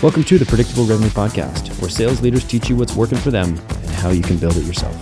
Welcome to the Predictable Revenue Podcast, where sales leaders teach you what's working for them and how you can build it yourself.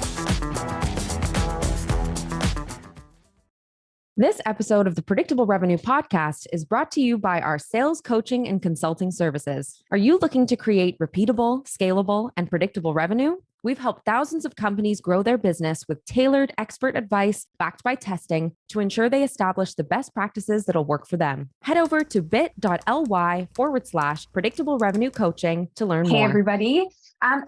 This episode of the Predictable Revenue Podcast is brought to you by our sales coaching and consulting services. Are you looking to create repeatable, scalable, and predictable revenue? We've helped thousands of companies grow their business with tailored expert advice backed by testing to ensure they establish the best practices that'll work for them. Head over to bit.ly/predictable revenue coaching to learn more. Hey, everybody.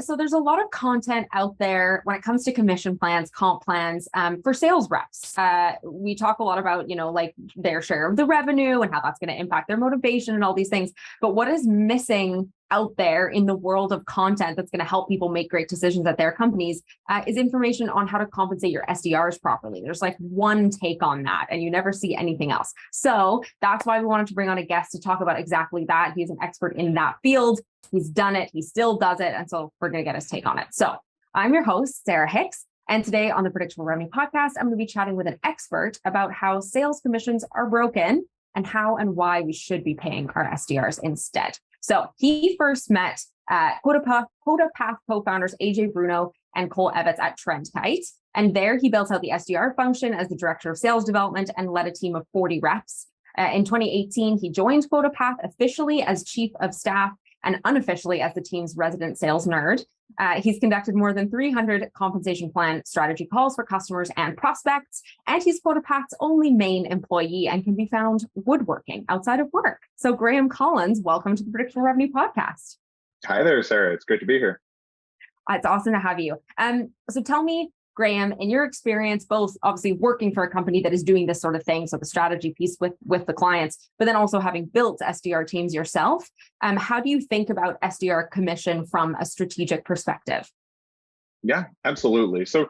So there's a lot of content out there when it comes to commission plans, comp plans for sales reps. We talk a lot about, like their share of the revenue and how that's going to impact their motivation and all these things. But what is missing out there in the world of content that's going to help people make great decisions at their companies is information on how to compensate your SDRs properly. There's like one take on that and you never see anything else. So that's why we wanted to bring on a guest to talk about exactly that. He's an expert in that field. He's done it. He still does it. And so we're going to get his take on it. So I'm your host, Sarah Hicks. And today on the Predictable Revenue Podcast, I'm going to be chatting with an expert about how sales commissions are broken and how and why we should be paying our SDRs instead. So he first met Quota Path co-founders AJ Bruno and Cole Evans at Trendkite. And there he built out the SDR function as the director of sales development and led a team of 40 reps. In 2018, he joined Quota Path officially as chief of staff and unofficially as the team's resident sales nerd. He's conducted more than 300 compensation plan strategy calls for customers and prospects, and he's Quota Path's only main employee and can be found woodworking outside of work. So Graham Collins, welcome to the Predictable Revenue Podcast. Hi there, Sarah. It's great to be here. It's awesome to have you. So tell me, Graham, in your experience, both obviously working for a company that is doing this sort of thing, so the strategy piece with the clients, but then also having built SDR teams yourself, how do you think about SDR commission from a strategic perspective? Yeah, absolutely. So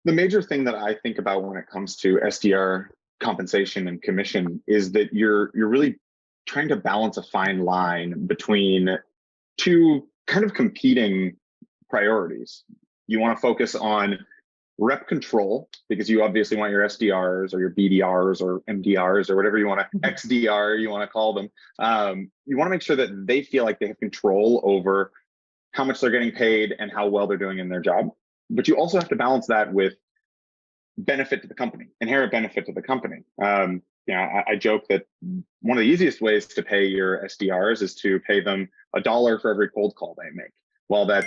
the major thing that I think about when it comes to SDR compensation and commission is that you're really trying to balance a fine line between two kind of competing priorities. You want to focus on rep control, because you obviously want your SDRs or your BDRs or MDRs or whatever you want to, XDR you want to call them. You want to make sure that they feel like they have control over how much they're getting paid and how well they're doing in their job. But you also have to balance that with benefit to the company, inherent benefit to the company. I joke that one of the easiest ways to pay your SDRs is to pay them $1 for every cold call they make. While that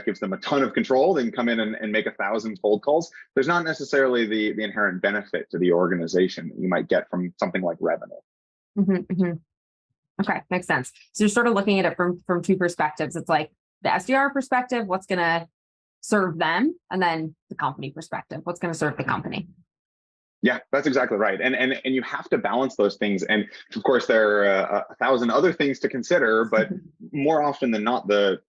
gives them a ton of control, they can come in and make 1,000 cold calls. There's not necessarily the inherent benefit to the organization that you might get from something like revenue. Okay, makes sense. So you're sort of looking at it from two perspectives. It's like the SDR perspective, what's going to serve them, and then the company perspective, what's going to serve the company. Yeah, that's exactly right. And you have to balance those things. And of course, there are 1,000 other things to consider, but more often than not, the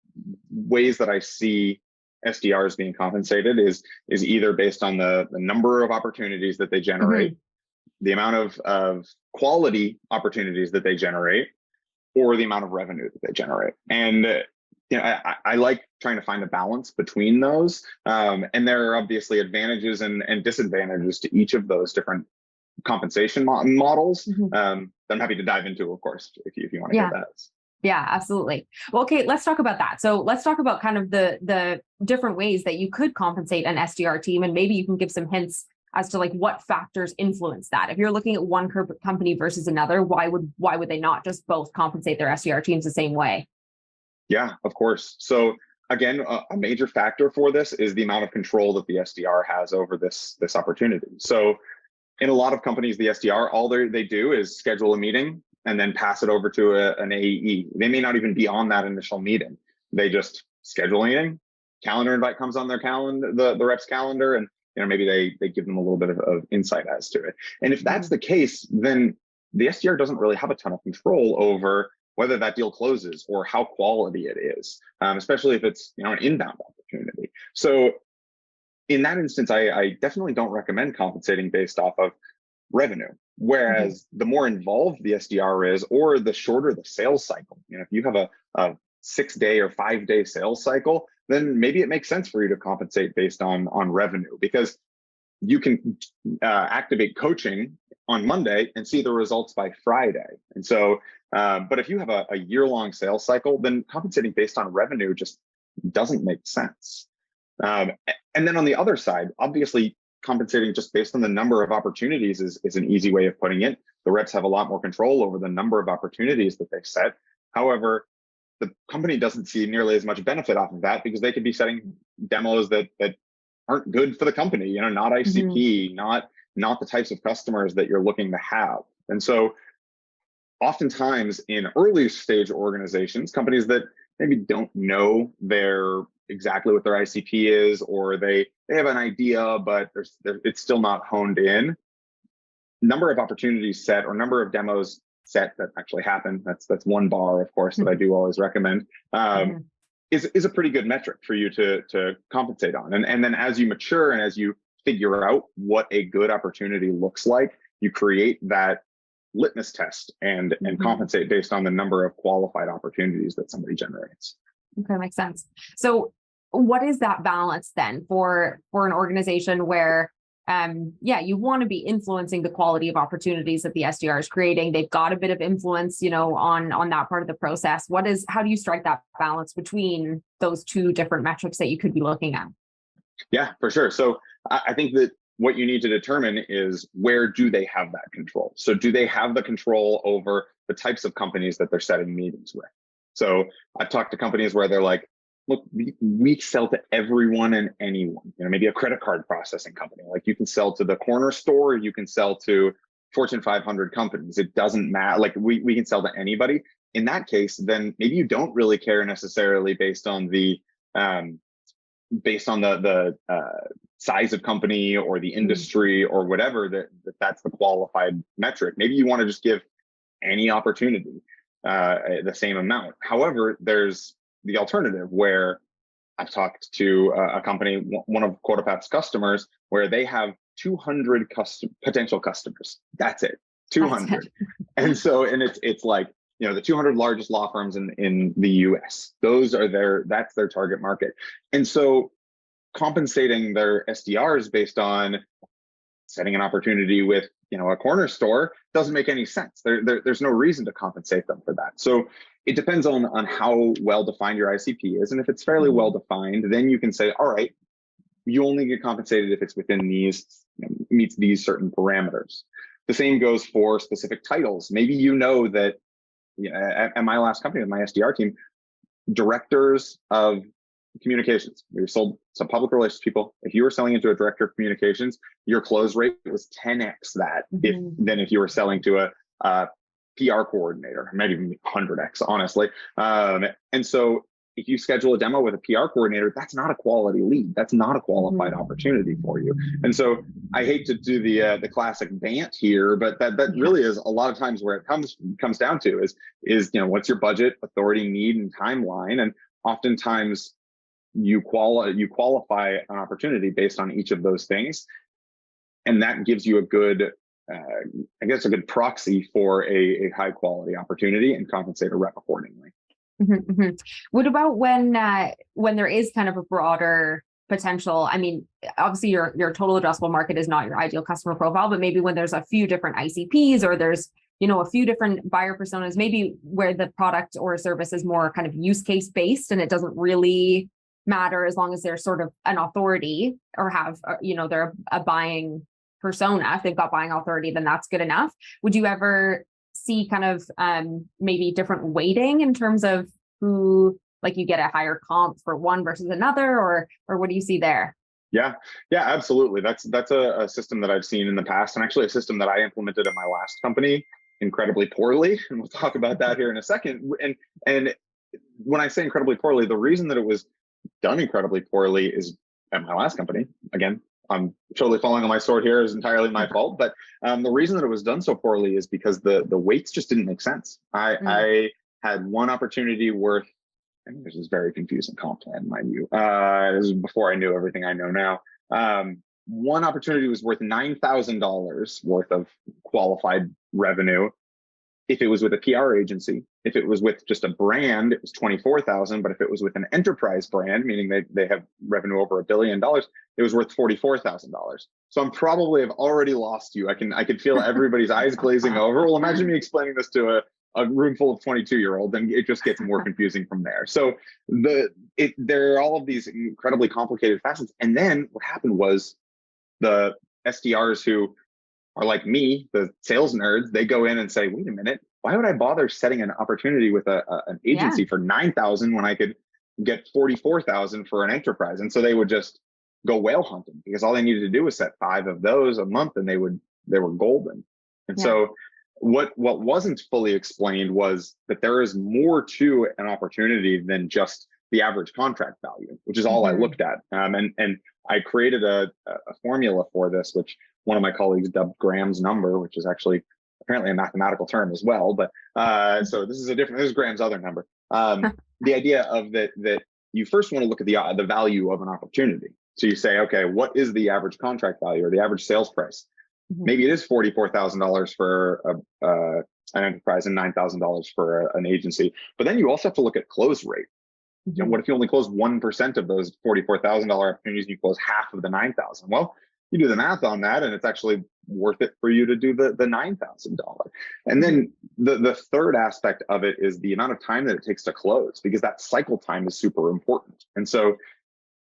ways that I see SDRs being compensated is either based on the number of opportunities that they generate, the amount of quality opportunities that they generate, or the amount of revenue that they generate. And I like trying to find a balance between those. And there are obviously advantages and disadvantages to each of those different compensation models. I'm happy to dive into, of course, if you want to hear that. Yeah, absolutely. Well, okay, let's talk about that. So let's talk about kind of the different ways that you could compensate an SDR team, and maybe you can give some hints as to like what factors influence that. If you're looking at one company versus another, why would they not just both compensate their SDR teams the same way? Yeah, of course. So again, a major factor for this is the amount of control that the SDR has over this opportunity. So in a lot of companies, the SDR, all they do is schedule a meeting and then pass it over to an AE. They may not even be on that initial meeting. They just schedule a meeting, calendar invite comes on their calendar, the rep's calendar, and maybe they give them a little bit of insight as to it. And if that's the case, then the SDR doesn't really have a ton of control over whether that deal closes or how quality it is, especially if it's an inbound opportunity. So in that instance, I definitely don't recommend compensating based off of revenue. Whereas the more involved the SDR is, or the shorter the sales cycle, if you have a 6-day or 5-day sales cycle, then maybe it makes sense for you to compensate based on revenue, because you can activate coaching on Monday and see the results by Friday. And so, but if you have a year-long sales cycle, then compensating based on revenue just doesn't make sense. And then on the other side, obviously, compensating just based on the number of opportunities is an easy way of putting it. The reps have a lot more control over the number of opportunities that they set. However, the company doesn't see nearly as much benefit off of that because they could be setting demos that aren't good for the company, not ICP, not the types of customers that you're looking to have. And so oftentimes in early stage organizations, companies that maybe don't know exactly what their ICP is, or they have an idea, but it's still not honed in. Number of opportunities set or number of demos set that actually happen. That's one bar, of course, that I do always recommend. Is a pretty good metric for you to compensate on. And then as you mature and as you figure out what a good opportunity looks like, you create that litmus test and compensate based on the number of qualified opportunities that somebody generates. Okay, makes sense. So what is that balance then for an organization where you want to be influencing the quality of opportunities that the SDR is creating? They've got a bit of influence, on that part of the process. How do you strike that balance between those two different metrics that you could be looking at? Yeah, for sure. So I think that what you need to determine is, where do they have that control? So do they have the control over the types of companies that they're setting meetings with? So I've talked to companies where they're like, look, we sell to everyone and anyone, maybe a credit card processing company. Like, you can sell to the corner store, you can sell to Fortune 500 companies. It doesn't matter. Like, we can sell to anybody. In that case, then maybe you don't really care necessarily based on the size of company or the industry or whatever, that's the qualified metric. Maybe you want to just give any opportunity the same amount. However, there's the alternative where I've talked to a company, one of QuotaPath's customers, where they have 200 potential customers. That's it, 200. And so, it's like, the 200 largest law firms in the US. That's their target market. And so compensating their SDRs based on setting an opportunity with, a corner store doesn't make any sense. There's no reason to compensate them for that. So it depends on how well defined your ICP is. And if it's fairly well defined, then you can say, all right, you only get compensated if it's within meets these certain parameters. The same goes for specific titles. Maybe that at my last company with my SDR team, directors of communications, we sold some public relations people. If you were selling into a director of communications, your close rate was 10x that than if you were selling to a PR coordinator, maybe even 100x, honestly. And so if you schedule a demo with a PR coordinator, that's not a quality lead. That's not a qualified opportunity for you. And so I hate to do the classic bant here, but that really is a lot of times where it comes down to is what's your budget, authority, need, and timeline. And oftentimes you qualify an opportunity based on each of those things, and that gives you a good proxy for a high quality opportunity, and compensate a rep accordingly. What about when there is kind of a broader potential? I mean, obviously your total addressable market is not your ideal customer profile, but maybe when there's a few different ICPs, or there's a few different buyer personas, maybe where the product or service is more kind of use case based, and it doesn't really matter as long as they're sort of an authority or have they're a buying persona. If they've got buying authority, then that's good enough. Would you ever see kind of maybe different weighting in terms of who, like, you get a higher comp for one versus another, or what do you see there? Yeah, absolutely. That's a system that I've seen in the past, and actually a system that I implemented at my last company incredibly poorly. And we'll talk about that here in a second. And when I say incredibly poorly, the reason that it was done incredibly poorly is, at my last company, again, I'm totally falling on my sword here, is entirely my fault. But the reason that it was done so poorly is because the weights just didn't make sense. I had one opportunity worth, and this is very confusing comp plan, mind you. This is before I knew everything I know now. One opportunity was worth $9,000 worth of qualified revenue if it was with a PR agency. If it was with just a brand, it was $24,000. But if it was with an enterprise brand, meaning they have revenue over $1 billion, it was worth $44,000. So I'm probably have already lost you. I could feel everybody's eyes glazing over. Well, imagine me explaining this to a room full of 22-year-olds, and it just gets more confusing from there. So there are all of these incredibly complicated facets. And then what happened was the SDRs who are like me, the sales nerds, they go in and say, wait a minute, why would I bother setting an opportunity with an agency for $9,000 when I could get $44,000 for an enterprise? And so they would just go whale hunting, because all they needed to do was set 5 of those a month, and they were golden. And so what wasn't fully explained was that there is more to an opportunity than just the average contract value, which is all I looked at. And I created a formula for this, which one of my colleagues dubbed Graham's number, which is actually apparently a mathematical term as well. But so this is Graham's other number. The idea of that you first want to look at the value of an opportunity. So you say, okay, what is the average contract value or the average sales price? Maybe it is $44,000 for an enterprise and $9,000 for an agency. But then you also have to look at close rate. You know, what if you only close 1% of those $44,000 opportunities and you close half of the $9,000? Well, you do the math on that, and it's actually worth it for you to do the $9,000. And then the third aspect of it is the amount of time that it takes to close, because that cycle time is super important. And so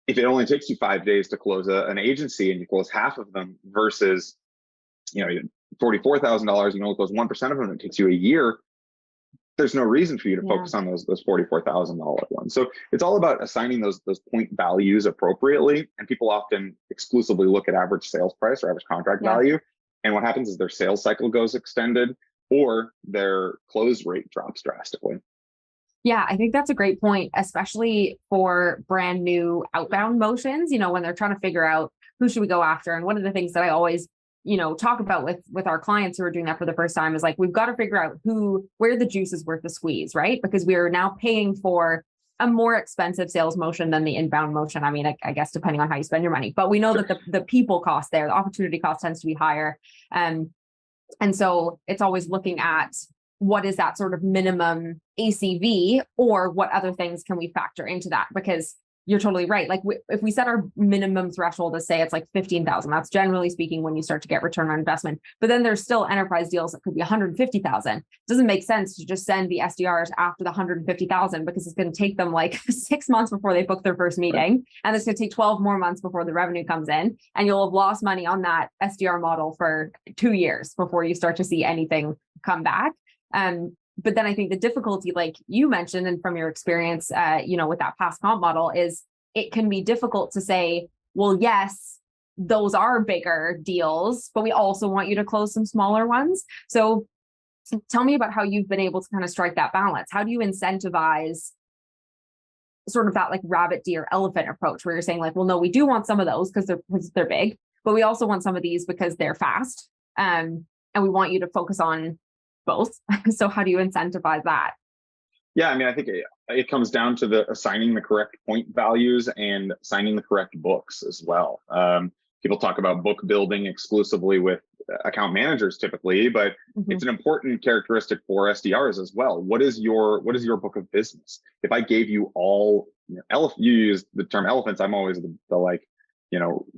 if it only takes you 5 days to close an agency and you close half of them versus, $44,000, you can only close 1% of them, it takes you a year. There's no reason for you to focus on those $44,000 ones. So it's all about assigning those point values appropriately. And people often exclusively look at average sales price or average contract value. And what happens is their sales cycle goes extended, or their close rate drops drastically. Yeah, I think that's a great point, especially for brand new outbound motions, when they're trying to figure out who should we go after. And one of the things that I always talk about with our clients who are doing that for the first time is like, we've got to figure out where the juice is worth the squeeze, right? Because we are now paying for a more expensive sales motion than the inbound motion. I mean, I guess depending on how you spend your money, but we know that the people cost there, the opportunity cost tends to be higher. And so it's always looking at what is that sort of minimum ACV, or what other things can we factor into that? Because you're totally right. Like if we set our minimum threshold to say it's like 15,000, that's generally speaking when you start to get return on investment. But then there's still enterprise deals that could be 150,000. It doesn't make sense to just send the SDRs after the 150,000, because it's going to take them like 6 months before they book their first meeting. And it's going to take 12 more months before the revenue comes in. And you'll have lost money on that SDR model for 2 years before you start to see anything come back. But then I think the difficulty, like you mentioned, and from your experience, with that past comp model, is it can be difficult to say, well, yes, those are bigger deals, but we also want you to close some smaller ones. So tell me about how you've been able to kind of strike that balance. How do you incentivize sort of that like rabbit, deer, elephant approach, where you're saying like, well, no, we do want some of those because they're big, but we also want some of these because they're fast. And we want you to focus on both. So how do you incentivize that? Yeah, I mean, I think it comes down to assigning the correct point values and assigning the correct books as well. People talk about book building exclusively with account managers typically, but it's an important characteristic for SDRs as well. What is your book of business? If I gave you all, you use the term elephants, I'm always the like,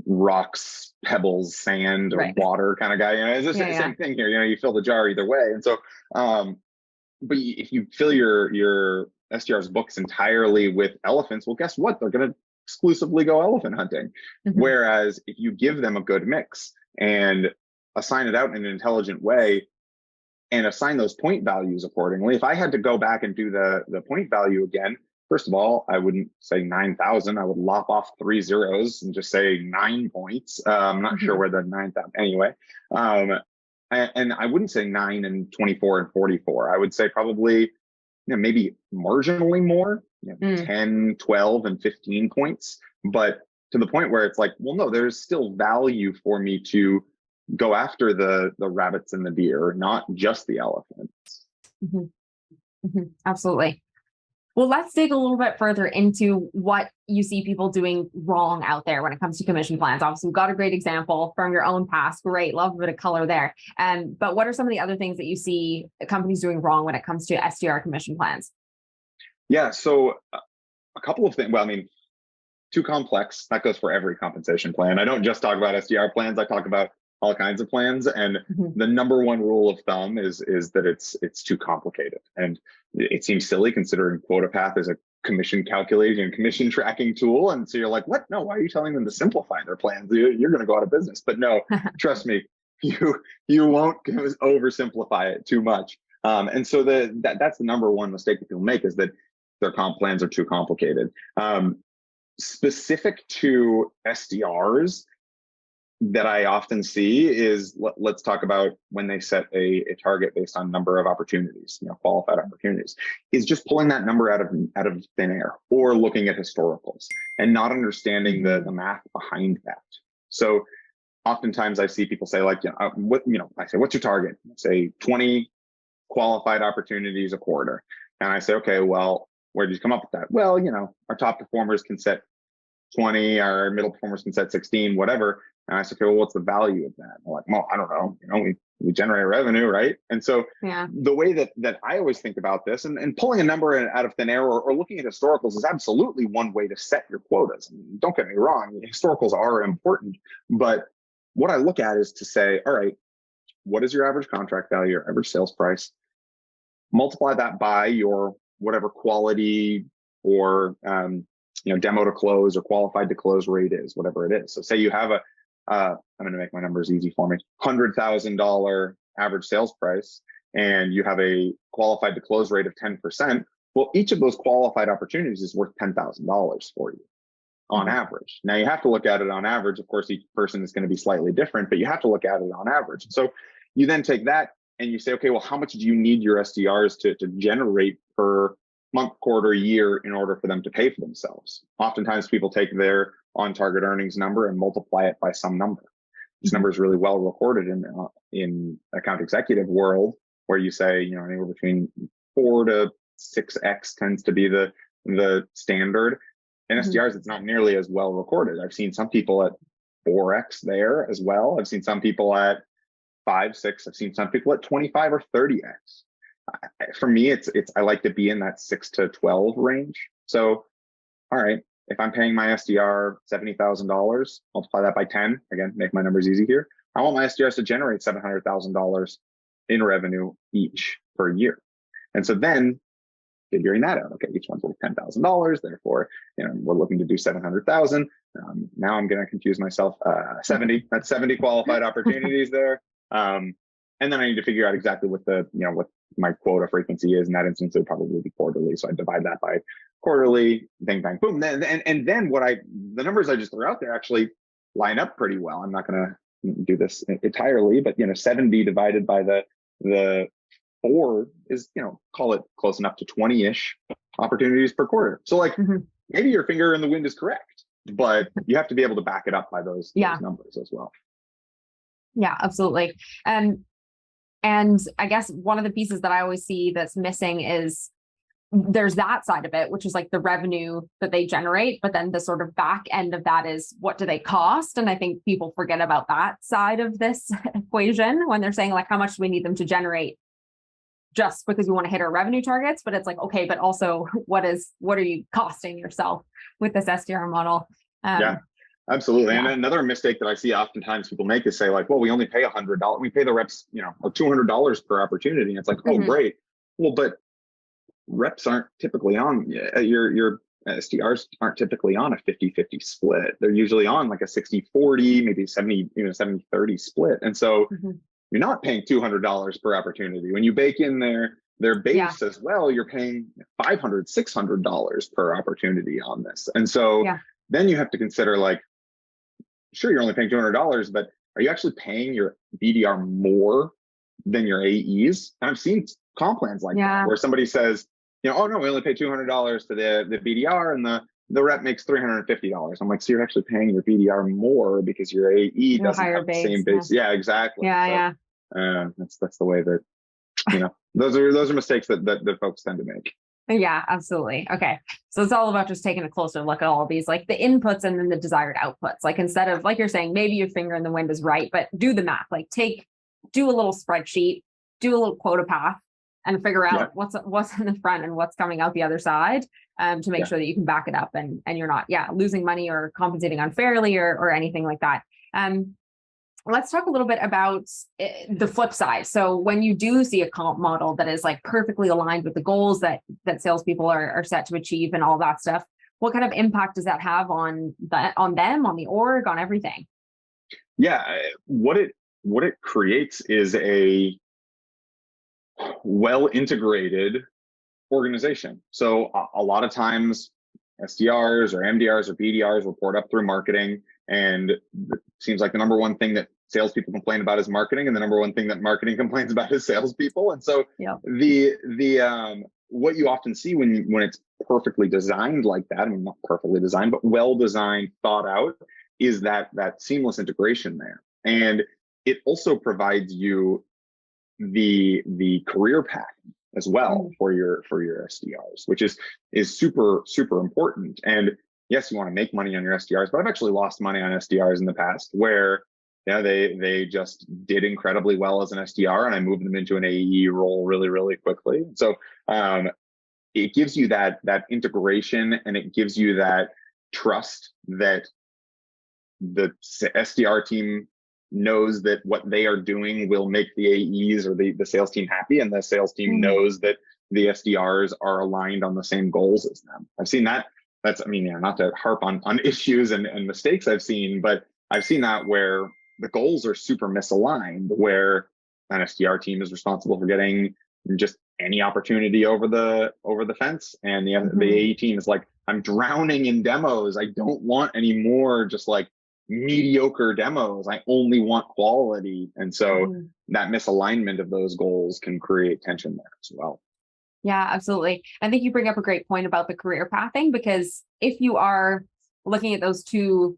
rocks, pebbles, sand, or water kind of guy. It's the same thing here. You fill the jar either way. And so, but if you fill your SDR's books entirely with elephants, well, guess what? They're going to exclusively go elephant hunting. Whereas if you give them a good mix and assign it out in an intelligent way and assign those point values accordingly, if I had to go back and do the point value again, first of all, I wouldn't say 9,000. I would lop off 3 zeros and just say 9 points. I'm not sure where the 9,000 anyway. And I wouldn't say 9 and 24 and 44. I would say probably, maybe marginally more, 10, 12, and 15 points. But to the point where it's like, well, no, there's still value for me to go after the rabbits and the deer, not just the elephants. Absolutely. Well, let's dig a little bit further into what you see people doing wrong out there when it comes to commission plans. Obviously, we've got a great example from your own past. Great. Love a bit of color there. But what are some of the other things that you see companies doing wrong when it comes to SDR commission plans? Yeah. So a couple of things. Well, I mean, too complex. That goes for every compensation plan. I don't just talk about SDR plans. I talk about all kinds of plans. And the number one rule of thumb is that it's too complicated. And it seems silly considering Quota Path is a commission calculating and commission tracking tool. And so you're like, what? No, why are you telling them to simplify their plans? You're going to go out of business. But no, trust me, you won't oversimplify it too much. And so that's the number one mistake that people make, is that their comp plans are too complicated. Specific to SDRs that I often see is, let's talk about when they set a target based on number of opportunities, qualified opportunities, is just pulling that number out of thin air, or looking at historicals and not understanding the math behind that. So oftentimes I see people say, like, I say, what's your target? I say 20 qualified opportunities a quarter. And I say, okay, well, where did you come up with that? Well, our top performers can set 20, our middle performers can set 16, whatever. And I said, okay, well, what's the value of that? I'm like, well, I don't know. We generate revenue, right? And so the way that I always think about this, and pulling a number out of thin air, or looking at historicals, is absolutely one way to set your quotas. And don't get me wrong, historicals are important, but what I look at is to say, all right, what is your average contract value, your average sales price? Multiply that by your whatever quality or demo to close or qualified to close rate is, whatever it is. So say you have I'm going to make my numbers easy for me, $100,000 average sales price, and you have a qualified to close rate of 10%. Well, each of those qualified opportunities is worth $10,000 for you on average. Now you have to look at it on average. Of course, each person is going to be slightly different, but you have to look at it on average. So you then take that and you say, okay, well, how much do you need your SDRs to generate per month, quarter, year in order for them to pay for themselves? Oftentimes people take their on-target earnings number and multiply it by some number. This number is really well recorded in account executive world, where you say, anywhere between 4 to 6x tends to be the standard. In SDRs, it's not nearly as well recorded. I've seen some people at 4x there as well. I've seen some people at 5, 6. I've seen some people at 25 or 30x. For me, I like to be in that 6 to 12 range. So, all right, if I'm paying my SDR $70,000, multiply that by 10, again, make my numbers easy here. I want my SDRs to generate $700,000 in revenue each per year. And so then figuring that out, okay, each one's worth $10,000. Therefore, we're looking to do 700,000. Now I'm going to confuse myself. 70. That's 70 qualified opportunities there. And then I need to figure out exactly what what my quota frequency is. In that instance, it would probably be quarterly. So I divide that by quarterly, bang, bang, boom. Then the numbers I just threw out there actually line up pretty well. I'm not going to do this entirely, but 70 divided by the 4 is, call it close enough to 20-ish opportunities per quarter. So maybe your finger in the wind is correct, but you have to be able to back it up by those numbers as well. Yeah, absolutely. And I guess one of the pieces that I always see that's missing is there's that side of it, which is like the revenue that they generate, but then the sort of back end of that is, what do they cost? And I think people forget about that side of this equation when they're saying, like, how much do we need them to generate just because we want to hit our revenue targets? But it's like, okay, but also what are you costing yourself with this SDR model? Yeah. Absolutely. Yeah. And another mistake that I see oftentimes people make is say, like, well, we only pay $100. We pay the reps, $200 per opportunity. And it's like, oh, great. Well, but reps aren't typically on, your SDRs aren't typically on a 50-50 split. They're usually on like a 60-40, maybe 70-30 split. And so you're not paying $200 per opportunity. When you bake in their base as well, you're paying $500, $600 per opportunity on this. And so then you have to consider, like, sure, you're only paying $200, but are you actually paying your BDR more than your AEs? And I've seen comp plans like that, where somebody says, oh no, we only pay $200 to the BDR, and the rep makes $350. I'm like, so you're actually paying your BDR more because your AE doesn't have the same base. Yeah, exactly. That's the way that those are mistakes that folks tend to make. Yeah, absolutely. Okay. So it's all about just taking a closer look at all of these, like the inputs and then the desired outputs. Like, instead of, like you're saying, maybe your finger in the wind is right, but do the math, like do a little spreadsheet, do a little quota path, and figure out what's in the front and what's coming out the other side, to make sure that you can back it up and you're not losing money or compensating unfairly or anything like that. Let's talk a little bit about the flip side. So when you do see a comp model that is like perfectly aligned with the goals that salespeople are set to achieve and all that stuff, what kind of impact does that have on them, on the org, on everything? Yeah, what it creates is a well-integrated organization. So a lot of times SDRs or MDRs or BDRs report up through marketing, and it seems like the number one thing that salespeople complain about is marketing, and the number one thing that marketing complains about is salespeople. And so the what you often see when it's perfectly designed like that, I mean, not perfectly designed, but well designed, thought out, is that seamless integration there. And it also provides you the career path as well for your SDRs, which is super, super important. And yes, you want to make money on your SDRs, but I've actually lost money on SDRs in the past where they just did incredibly well as an SDR, and I moved them into an AE role really, really quickly. So it gives you that integration, and it gives you that trust that the SDR team knows that what they are doing will make the AEs or the sales team happy, and the sales team knows that the SDRs are aligned on the same goals as them. I've seen that. That's, I mean, not to harp on issues and mistakes I've seen, but I've seen that where the goals are super misaligned, where an SDR team is responsible for getting just any opportunity over the fence, and the AE team is like, I'm drowning in demos. I don't want any more just like mediocre demos. I only want quality. And so that misalignment of those goals can create tension there as well. Yeah, absolutely. I think you bring up a great point about the career pathing, because if you are looking at those two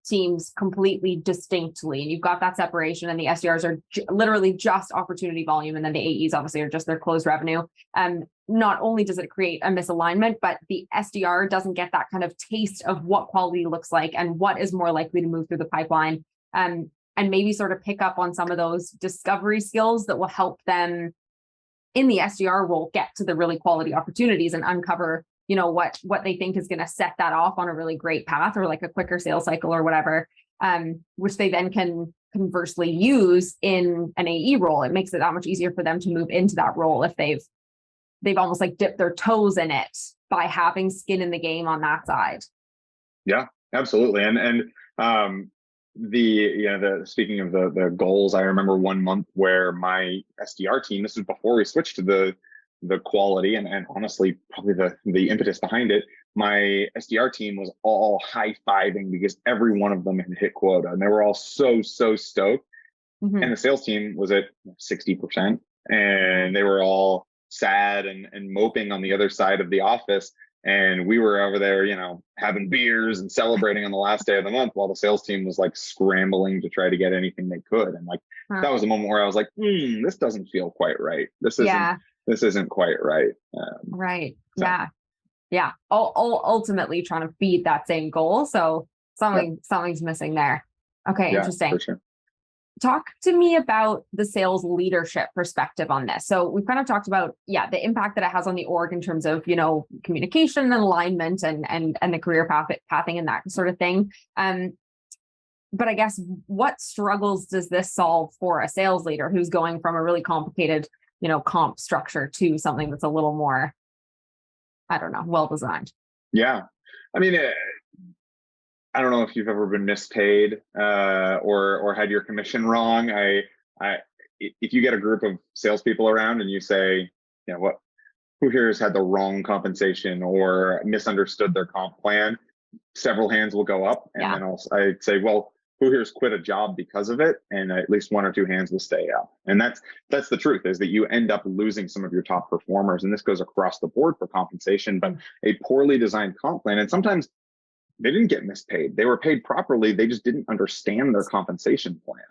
teams completely distinctly, and you've got that separation, and the SDRs are literally just opportunity volume, and then the AEs obviously are just their closed revenue. Not only does it create a misalignment, but the SDR doesn't get that kind of taste of what quality looks like and what is more likely to move through the pipeline, and maybe sort of pick up on some of those discovery skills that will help them in the SDR role get to the really quality opportunities and uncover what they think is going to set that off on a really great path, or like a quicker sales cycle or whatever, which they then can conversely use in an AE role. It makes it that much easier for them to move into that role if they've almost like dipped their toes in it by having skin in the game on that side. Yeah, absolutely. And the speaking of the goals, I remember one month where my SDR team, this was before we switched to the quality and honestly probably the impetus behind it, my SDR team was all high-fiving because every one of them had hit quota, and they were all so stoked. And the sales team was at 60%, and they were all sad and moping on the other side of the office. And we were over there, having beers and celebrating on the last day of the month, while the sales team was like scrambling to try to get anything they could. And like, that was a moment where I was like, this doesn't feel quite right. This isn't quite right. Right. So. Yeah. Ultimately trying to feed that same goal. So something's missing there. Okay. Interesting. For sure. Talk to me about the sales leadership perspective on this. So we've kind of talked about, the impact that it has on the org in terms of, communication and alignment and the career pathing and that sort of thing. But I guess what struggles does this solve for a sales leader who's going from a really complicated, comp structure to something that's a little more, I don't know, well-designed? Yeah. I mean, I don't know if you've ever been mispaid or had your commission wrong. If you get a group of salespeople around and you say, who here has had the wrong compensation or misunderstood their comp plan, several hands will go up, and then I'd say, well, who here's quit a job because of it? And at least one or two hands will stay up. And that's the truth, is that you end up losing some of your top performers, and this goes across the board for compensation. But a poorly designed comp plan, and sometimes they didn't get mispaid. They were paid properly. They just didn't understand their compensation plan.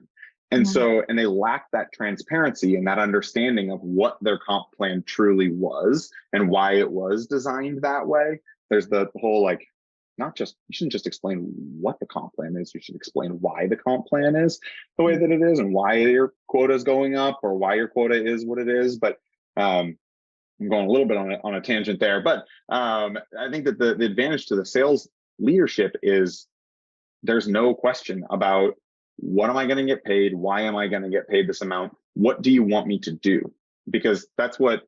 And so they lacked that transparency and that understanding of what their comp plan truly was and why it was designed that way. There's the whole, like, you shouldn't just explain what the comp plan is. You should explain why the comp plan is the way that it is, and why your quota is going up, or why your quota is what it is. But I'm going a little bit on a tangent there, but I think that the advantage to the sales leadership is there's no question about what am I going to get paid? Why am I going to get paid this amount? What do you want me to do? Because that's what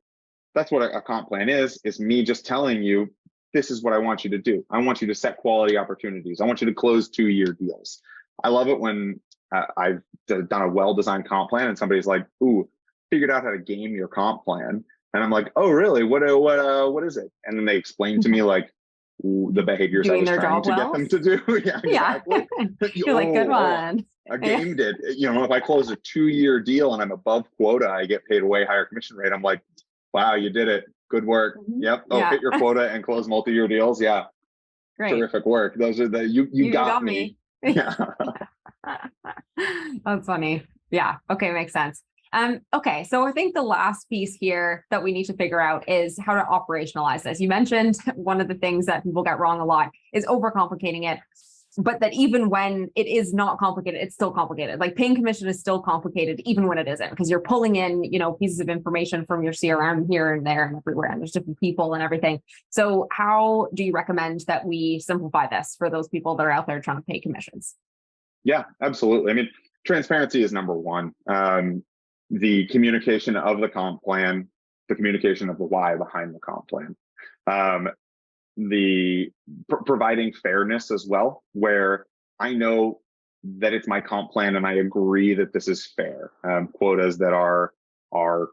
a comp plan is me just telling you, this is what I want you to do. I want you to set quality opportunities. I want you to close 2-year deals. I love it when I've done a well-designed comp plan and somebody's like, ooh, figured out how to game your comp plan. And I'm like, oh, really? What is it? And then they explain to me like the behaviors I was trying to get them to do. Yeah, exactly. You're like, good one. I gamed it. If I close a 2-year deal and I'm above quota, I get paid a way higher commission rate. I'm like, wow, you did it. Good work. Yep. Hit your quota and close multi-year deals. Yeah. Great. Terrific work. Those are you got me. Yeah. That's funny. Yeah. Okay. Makes sense. Okay. So I think the last piece here that we need to figure out is how to operationalize this. You mentioned one of the things that people get wrong a lot is overcomplicating it, but that even when it is not complicated, it's still complicated. Like paying commission is still complicated, even when it isn't, because you're pulling in, pieces of information from your CRM here and there and everywhere, and there's different people and everything. So how do you recommend that we simplify this for those people that are out there trying to pay commissions? Yeah, absolutely. I mean, transparency is number one. The communication of the comp plan, the communication of the why behind the comp plan, the providing fairness as well, where I know that it's my comp plan and I agree that this is fair. Quotas that are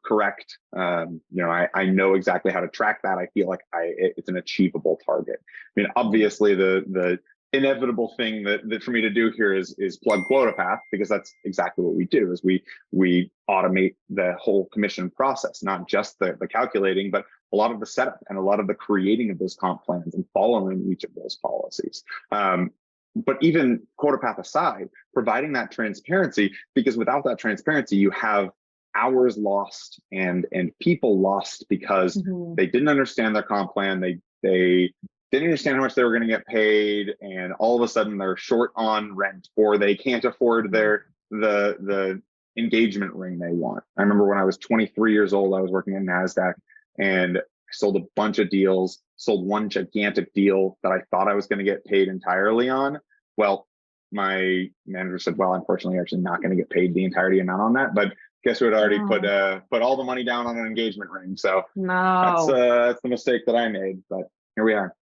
correct. I know exactly how to track that. I feel like it's an achievable target. I mean, obviously the inevitable thing that for me to do here is plug quota path, because that's exactly what we do. Is we automate the whole commission process, not just the calculating, but a lot of the setup and a lot of the creating of those comp plans and following each of those policies. But even quota path aside, providing that transparency, because without that transparency, you have hours lost and people lost because they didn't understand their comp plan. They didn't understand how much they were going to get paid, and all of a sudden they're short on rent, or they can't afford the engagement ring they want. I remember when I was 23 years old, I was working at NASDAQ, and I sold a bunch of deals, sold one gigantic deal that I thought I was going to get paid entirely on. Well, my manager said, well, unfortunately, you're actually not going to get paid the entirety amount on that, but guess who had already put all the money down on an engagement ring. So that's the mistake that I made, but here we are.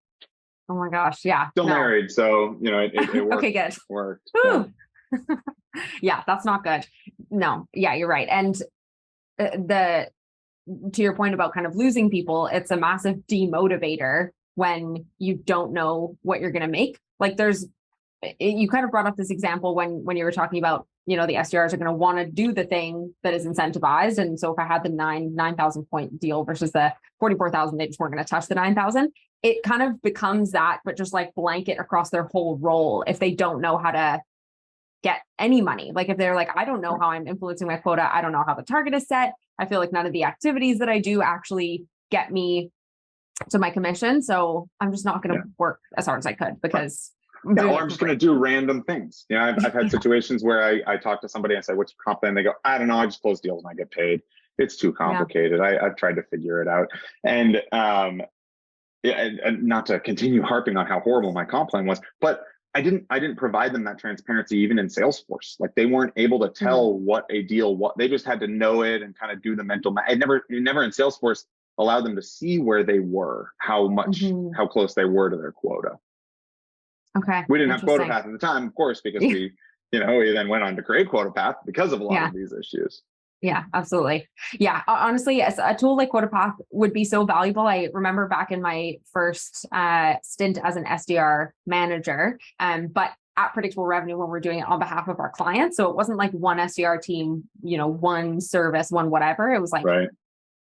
Oh my gosh. Yeah. Still married. So, it worked. Okay, good. Worked. Yeah, that's not good. No. Yeah, you're right. And to your point about kind of losing people, it's a massive demotivator when you don't know what you're going to make. Like you kind of brought up this example when you were talking about, the SDRs are going to want to do the thing that is incentivized. And so if I had the 9,000 point deal versus the 44,000, they just weren't going to touch the 9,000. It kind of becomes that, but just like blanket across their whole role if they don't know how to get any money. Like if they're like, I don't know how I'm influencing my quota. I don't know how the target is set. I feel like none of the activities that I do actually get me to my commission. So I'm just not going to work as hard as I could because I'm just going to do random things. I've had situations where I talk to somebody and say, what's your comp plan? They go, I don't know. I just close deals and I get paid. It's too complicated. I've tried to figure it out. And not to continue harping on how horrible my comp plan was, but I didn't provide them that transparency even in Salesforce. Like they weren't able to tell what they just had to know it and kind of do the mental math. Never in Salesforce allowed them to see where they were, how close they were to their quota. Okay. We didn't have quota path at the time, of course, because we then went on to create quota path because of a lot of these issues. Yeah, absolutely. Yeah. Honestly, a tool like quota path would be so valuable. I remember back in my first stint as an SDR manager, but at Predictable Revenue when we're doing it on behalf of our clients. So it wasn't like one SDR team, one service, one whatever. It was like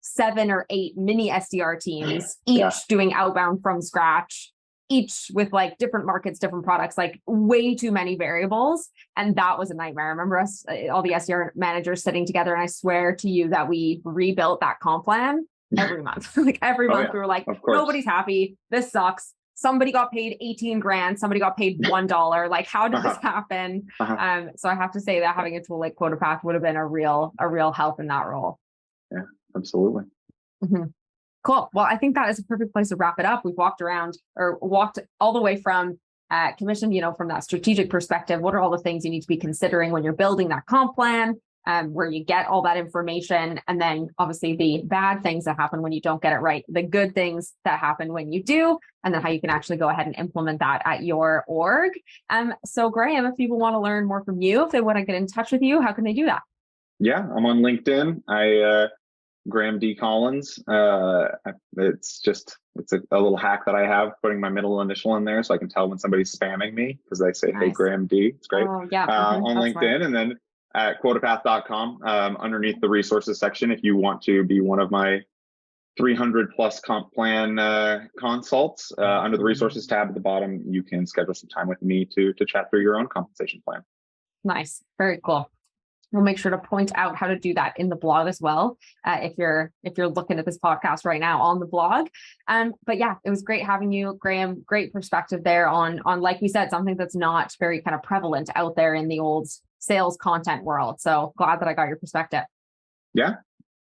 7 or 8 mini SDR teams, each doing outbound from scratch, each with like different markets, different products, like way too many variables. And that was a nightmare. I remember us, all the SDR managers sitting together. And I swear to you that we rebuilt that comp plan every month. Like every month we were like, nobody's happy. This sucks. Somebody got paid 18 grand. Somebody got paid $1. Like, how did this happen? So I have to say that having a tool like quota path would have been a real help in that role. Yeah, absolutely. Mhm. Cool. Well, I think that is a perfect place to wrap it up. We've walked all the way from commission, from that strategic perspective. What are all the things you need to be considering when you're building that comp plan, where you get all that information, and then obviously the bad things that happen when you don't get it right, the good things that happen when you do, and then how you can actually go ahead and implement that at your org. So Graham, if people want to learn more from you, if they want to get in touch with you, how can they do that? Yeah, I'm on LinkedIn. Graham D. Collins. It's a little hack that I have, putting my middle initial in there so I can tell when somebody's spamming me because they say, "Hey, Nice. Graham D." It's great. Oh, yeah. On That's LinkedIn, smart. and then at quotapath.com, underneath the resources section, if you want to be one of my 300 plus comp plan consults, under the resources tab at the bottom, you can schedule some time with me to chat through your own compensation plan. Nice. Very cool. We'll make sure to point out how to do that in the blog as well. If you're looking at this podcast right now on the blog. But yeah, it was great having you, Graham. Great perspective there on, like we said, something that's not very kind of prevalent out there in the old sales content world. So glad that I got your perspective. Yeah,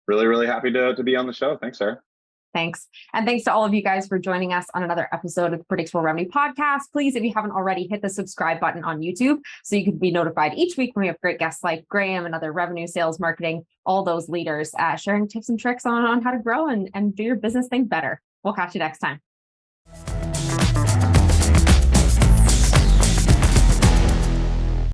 really, really happy to be on the show. Thanks, Sarah. Thanks. And thanks to all of you guys for joining us on another episode of the Predictable Revenue Podcast. Please, if you haven't already, hit the subscribe button on YouTube so you can be notified each week when we have great guests like Graham and other revenue, sales, marketing, all those leaders sharing tips and tricks on how to grow and do your business thing better. We'll catch you next time.